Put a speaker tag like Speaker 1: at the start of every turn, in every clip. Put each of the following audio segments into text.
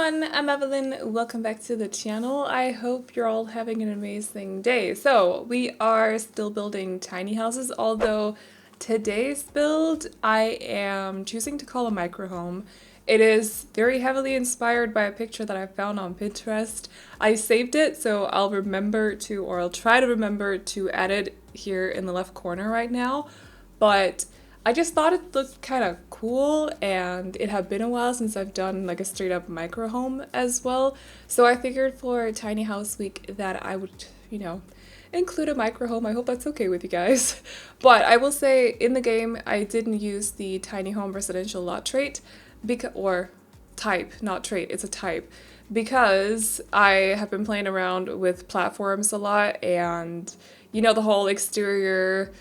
Speaker 1: everyone, I'm Evelyn. Welcome back to the channel. I hope you're all having an amazing day. So we are still building tiny houses, although today's build I am choosing to call a microhome. It is very heavily inspired by a picture that I found on Pinterest. I saved it, so I'll remember to, or I'll try to remember to add it here in the left corner right now. But I just thought it looked kind of cool, and it had been a while since I've done like a straight up micro home as well. So I figured for Tiny House Week that I would, include a micro home. I hope that's okay with you guys. But I will say in the game, I didn't use the tiny home residential lot trait or type, not trait, it's a type, because I have been playing around with platforms a lot, and the whole exterior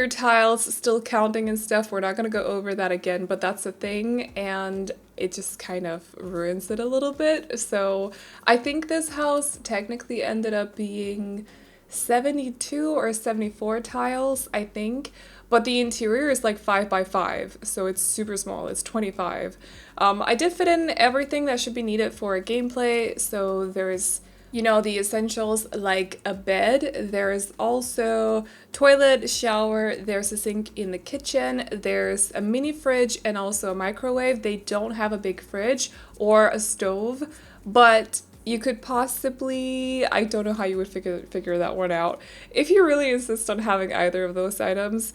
Speaker 1: tiles still counting and stuff. We're not going to go over that again, but that's a thing, and it just kind of ruins it a little bit. So I think this house technically ended up being 72 or 74 tiles, I think, but the interior is like 5 by 5, so it's super small. It's 25. I did fit in everything that should be needed for gameplay, so there's the essentials like a bed. There's also toilet, shower, there's a sink in the kitchen, there's a mini fridge and also a microwave. They don't have a big fridge or a stove, but you could possibly, I don't know how you would figure that one out. If you really insist on having either of those items,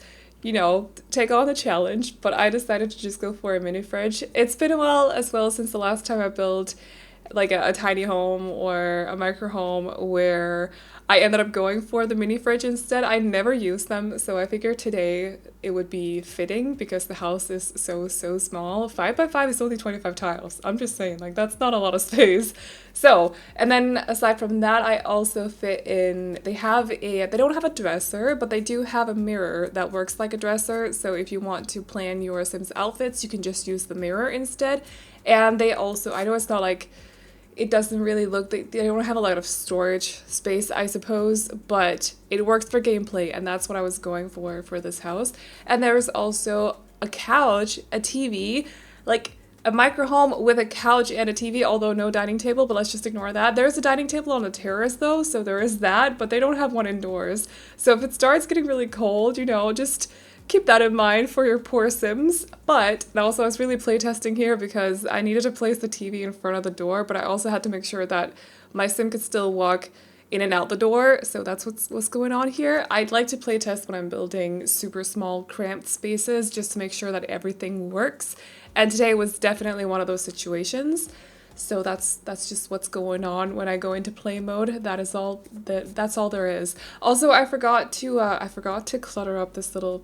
Speaker 1: take on the challenge, but I decided to just go for a mini fridge. It's been a while as well since the last time I built like a tiny home or a micro home where I ended up going for the mini fridge instead. I never used them, so I figured today it would be fitting because the house is so small. 5 by 5 is only 25 tiles. I'm just saying, like, that's not a lot of space. So, and then aside from that, I also fit in, they don't have a dresser, but they do have a mirror that works like a dresser. So if you want to plan your Sims outfits, you can just use the mirror instead. And they also, I know it's not like, it doesn't really look, they don't have a lot of storage space, I suppose, but it works for gameplay, and that's what I was going for this house. And there's also a couch, a TV, like a micro home with a couch and a TV, although no dining table, but let's just ignore that. There's a dining table on the terrace though, so there is that, but they don't have one indoors. So if it starts getting really cold, just keep that in mind for your poor Sims. But also I was really playtesting here because I needed to place the TV in front of the door, but I also had to make sure that my Sim could still walk in and out the door, so that's what's going on here. I'd like to playtest when I'm building super small cramped spaces just to make sure that everything works, and today was definitely one of those situations. So that's just what's going on when I go into play mode. That's all there is. Also, I forgot to clutter up this little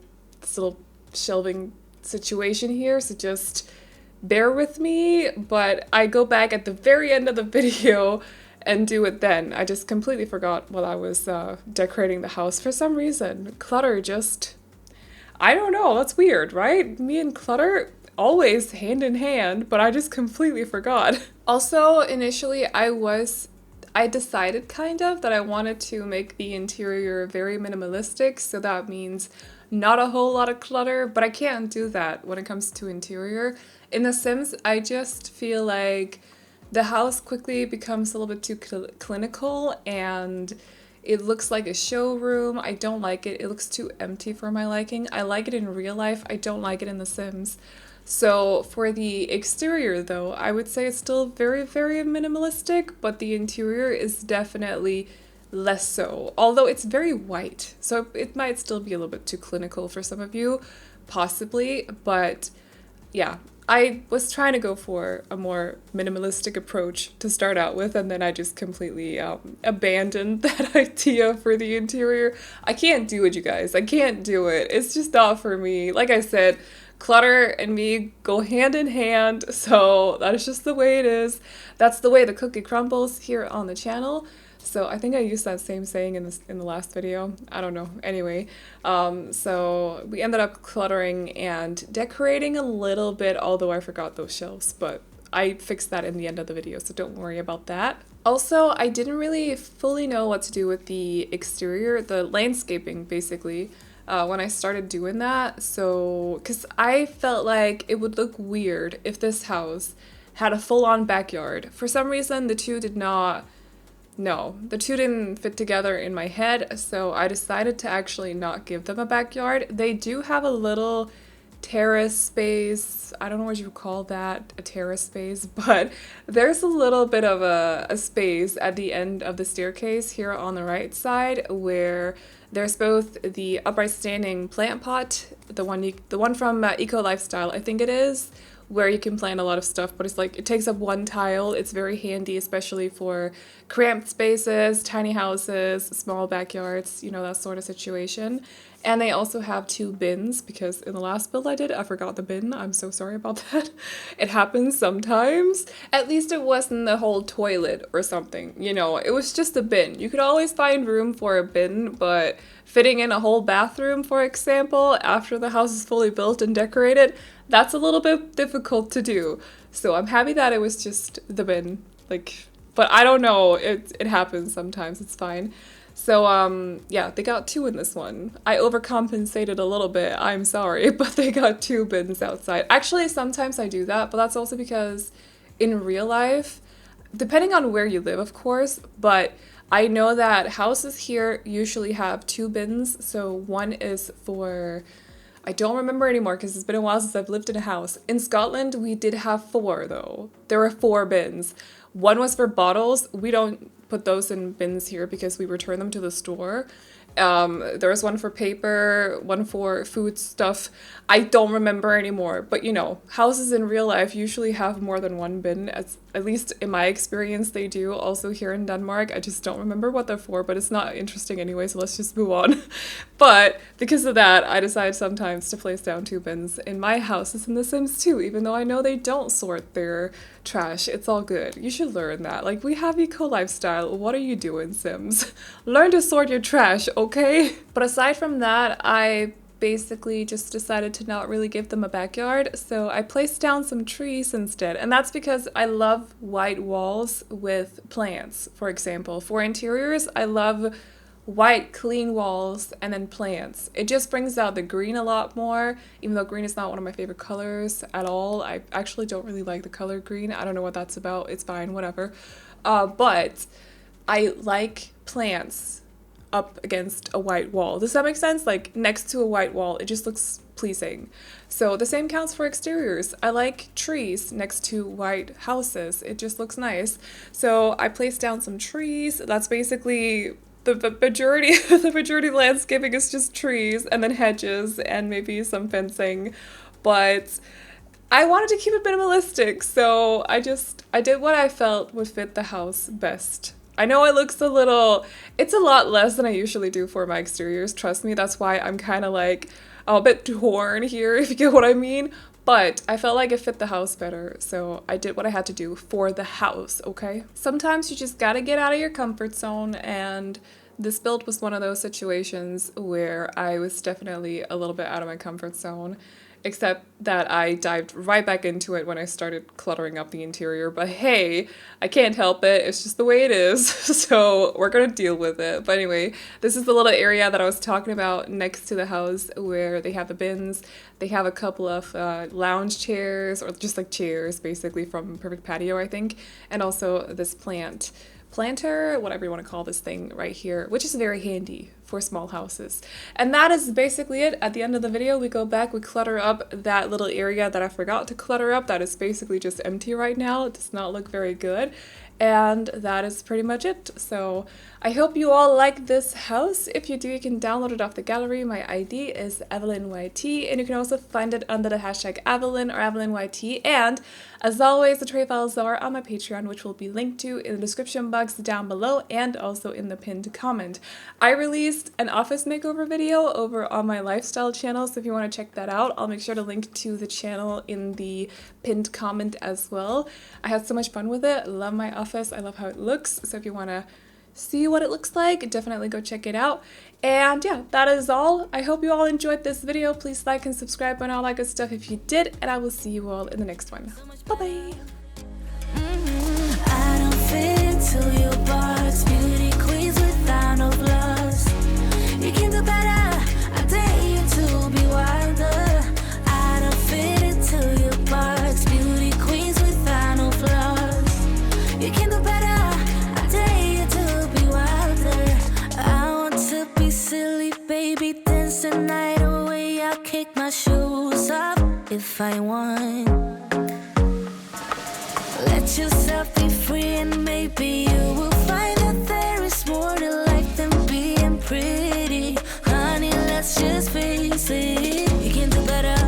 Speaker 1: shelving situation here, so just bear with me, but I go back at the very end of the video and do it then. I just completely forgot while I was decorating the house for some reason. Clutter just, I don't know, that's weird, right? Me and clutter always hand in hand, but I just completely forgot. Also, initially I decided kind of that I wanted to make the interior very minimalistic, so that means not a whole lot of clutter, but I can't do that when it comes to interior. In The Sims, I just feel like the house quickly becomes a little bit too clinical, and it looks like a showroom. I don't like it. It looks too empty for my liking. I like it in real life. I don't like it in The Sims. So for the exterior though, I would say it's still very, very minimalistic, but the interior is definitely less so, although it's very white, so it might still be a little bit too clinical for some of you, possibly, but yeah, I was trying to go for a more minimalistic approach to start out with, and then I just completely abandoned that idea for the interior. I can't do it, you guys. I can't do it. It's just not for me. Like I said, clutter and me go hand in hand, so that is just the way it is. That's the way the cookie crumbles here on the channel. So I think I used that same saying in the last video. I don't know. Anyway, so we ended up cluttering and decorating a little bit, although I forgot those shelves, but I fixed that in the end of the video, so don't worry about that. Also, I didn't really fully know what to do with the exterior, the landscaping basically, when I started doing that. So, because I felt like it would look weird if this house had a full-on backyard. For some reason, the two didn't fit together in my head, so I decided to actually not give them a backyard. They do have a little terrace space. I don't know what you would call that, a terrace space, but there's a little bit of a space at the end of the staircase here on the right side where there's both the upright standing plant pot, the one from Eco Lifestyle, I think it is, where you can plant a lot of stuff, but it's like it takes up one tile. It's very handy, especially for cramped spaces, tiny houses, small backyards, you know, that sort of situation. And they also have 2 bins, because in the last build I did, I forgot the bin. I'm so sorry about that. It happens sometimes. At least it wasn't the whole toilet or something, you know, it was just a bin. You could always find room for a bin, but fitting in a whole bathroom, for example, after the house is fully built and decorated, that's a little bit difficult to do. So I'm happy that it was just the bin, like, but I don't know, it happens sometimes, it's fine. So, yeah, they got 2 in this one. I overcompensated a little bit, I'm sorry, but they got 2 bins outside. Actually, sometimes I do that, but that's also because in real life, depending on where you live, of course, but I know that houses here usually have 2 bins. So one is for, I don't remember anymore because it's been a while since I've lived in a house. In Scotland, we did have 4 though. There were 4 bins. One was for bottles. We don't put those in bins here because we return them to the store. There was one for paper, one for food stuff. I don't remember anymore, but you know, houses in real life usually have more than 1 bin, at least in my experience they do. Also here in Denmark, I just don't remember what they're for, but it's not interesting anyway, so let's just move on. But because of that, I decide sometimes to place down 2 bins in my houses in The Sims 2, even though I know they don't sort their trash. It's all good. You should learn that. Like, we have Eco Lifestyle. What are you doing, Sims? Learn to sort your trash, okay? But aside from that, I basically just decided to not really give them a backyard, so I placed down some trees instead. And that's because I love white walls with plants, for example. For interiors, I love white clean walls and then plants. It just brings out the green a lot more, even though green is not one of my favorite colors at all. I actually don't really like the color green. I don't know what that's about. It's fine, whatever. But I like plants up against a white wall. Does that make sense? Like next to a white wall, it just looks pleasing. So the same counts for exteriors. I like trees next to white houses. It just looks nice. So I placed down some trees. That's basically the majority of landscaping is just trees and then hedges and maybe some fencing. But I wanted to keep it minimalistic, so I did what I felt would fit the house best. I know it looks it's a lot less than I usually do for my exteriors, trust me. That's why I'm kind of like a bit torn here, if you get what I mean. But I felt like it fit the house better, so I did what I had to do for the house, okay? Sometimes you just gotta get out of your comfort zone, and this build was one of those situations where I was definitely a little bit out of my comfort zone, except that I dived right back into it when I started cluttering up the interior. But hey, I can't help it, it's just the way it is, so we're gonna deal with it. But anyway, this is the little area that I was talking about next to the house where they have the bins. They have a couple of lounge chairs, or just like chairs basically from Perfect Patio, I think, and also this planter, whatever you want to call this thing right here, which is very handy for small houses. And that is basically it. At the end of the video, we go back, we clutter up that little area that I forgot to clutter up. That is basically just empty right now. It does not look very good. And that is pretty much it. So I hope you all like this house. If you do, you can download it off the gallery. My ID is AvelineYT, and you can also find it under the hashtag Aveline or AvelineYT. And as always, the tray files are on my Patreon, which will be linked to in the description box down below and also in the pinned comment. I released an office makeover video over on my lifestyle channel, so if you want to check that out, I'll make sure to link to the channel in the pinned comment as well. I had so much fun with it. I love my office. I love how it looks. So if you want to see what it looks like, definitely go check it out. And yeah, that is all. I hope you all enjoyed this video. Please like and subscribe and all that good stuff if you did, and I will see you all in the next one. Bye bye. I don't fit into your box, beauty queens without no flaws. You can do better. I dare you to be wilder. I don't fit into your box, beauty queens without no flaws.
Speaker 2: take my shoes off if I want. Let yourself be free and maybe you will find that there is more to life than being pretty. Honey, let's just face it, you can do better.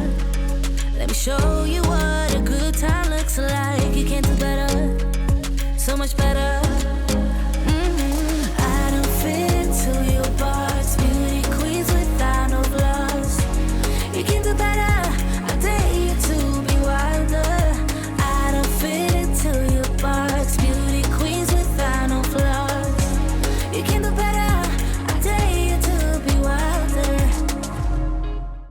Speaker 2: Let me show you what a good time looks like. You can do better, so much better.